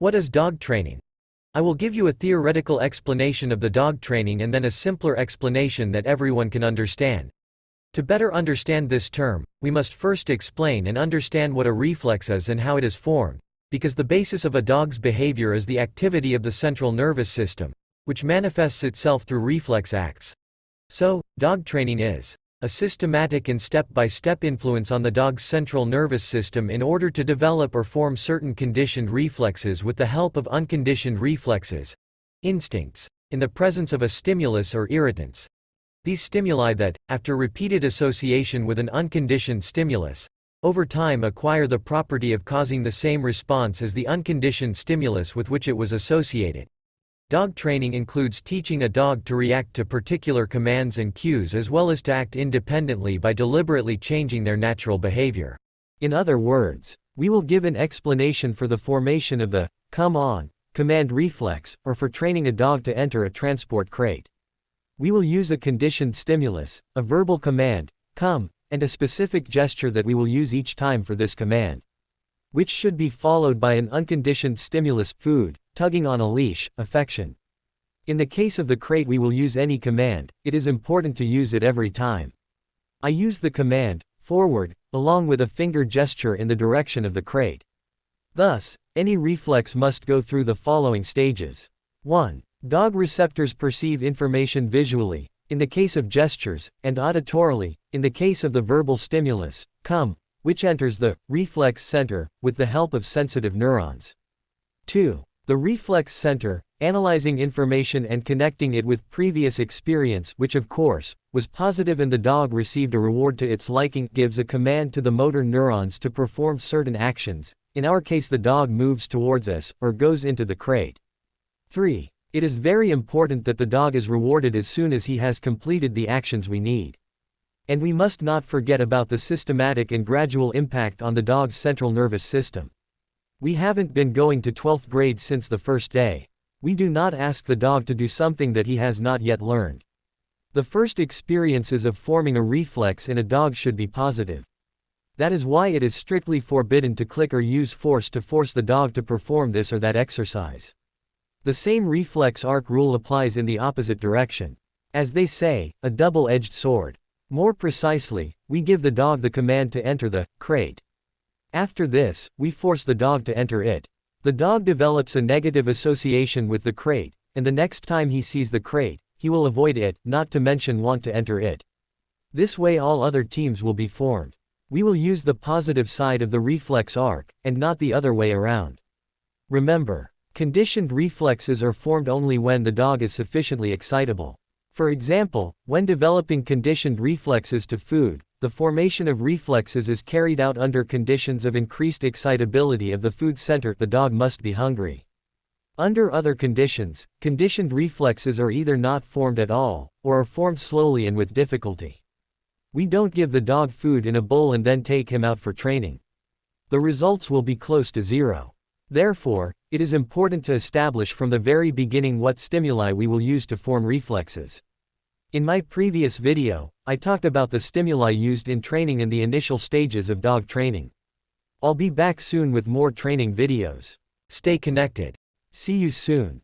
What is dog training? I will give you a theoretical explanation of the dog training and then a simpler explanation that everyone can understand. To better understand this term, we must first explain and understand what a reflex is and how it is formed, because the basis of a dog's behavior is the activity of the central nervous system, which manifests itself through reflex acts. So, dog training is a systematic and step-by-step influence on the dog's central nervous system in order to develop or form certain conditioned reflexes with the help of unconditioned reflexes, instincts, in the presence of a stimulus or irritants. These stimuli that, after repeated association with an unconditioned stimulus, over time acquire the property of causing the same response as the unconditioned stimulus with which it was associated. Dog training includes teaching a dog to react to particular commands and cues as well as to act independently by deliberately changing their natural behavior. In other words, we will give an explanation for the formation of the come on command reflex, or for training a dog to enter a transport crate. We will use a conditioned stimulus, a verbal command, come, and a specific gesture that we will use each time for this command, which should be followed by an unconditioned stimulus, food, tugging on a leash, affection. In the case of the crate we will use any command. It is important to use it every time. I use the command, forward, along with a finger gesture in the direction of the crate. Thus, any reflex must go through the following stages. 1. Dog receptors perceive information visually, in the case of gestures, and auditorily, in the case of the verbal stimulus, come, which enters the reflex center, with the help of sensitive neurons. 2. The reflex center, analyzing information and connecting it with previous experience, which of course, was positive and the dog received a reward to its liking, gives a command to the motor neurons to perform certain actions. In our case the dog moves towards us, or goes into the crate. 3. It is very important that the dog is rewarded as soon as he has completed the actions we need. And we must not forget about the systematic and gradual impact on the dog's central nervous system. We haven't been going to 12th grade since the first day. We do not ask the dog to do something that he has not yet learned. The first experiences of forming a reflex in a dog should be positive. That is why it is strictly forbidden to click or use force to force the dog to perform this or that exercise. The same reflex arc rule applies in the opposite direction. As they say, a double-edged sword. More precisely, we give the dog the command to enter the crate. After this, we force the dog to enter it. The dog develops a negative association with the crate, and the next time he sees the crate, he will avoid it, not to mention want to enter it. This way all other teams will be formed. We will use the positive side of the reflex arc, and not the other way around. Remember, conditioned reflexes are formed only when the dog is sufficiently excitable. For example, when developing conditioned reflexes to food, the formation of reflexes is carried out under conditions of increased excitability of the food center. The dog must be hungry. Under other conditions, conditioned reflexes are either not formed at all, or are formed slowly and with difficulty. We don't give the dog food in a bowl and then take him out for training. The results will be close to zero. Therefore, it is important to establish from the very beginning what stimuli we will use to form reflexes. In my previous video, I talked about the stimuli used in training in the initial stages of dog training. I'll be back soon with more training videos. Stay connected. See you soon.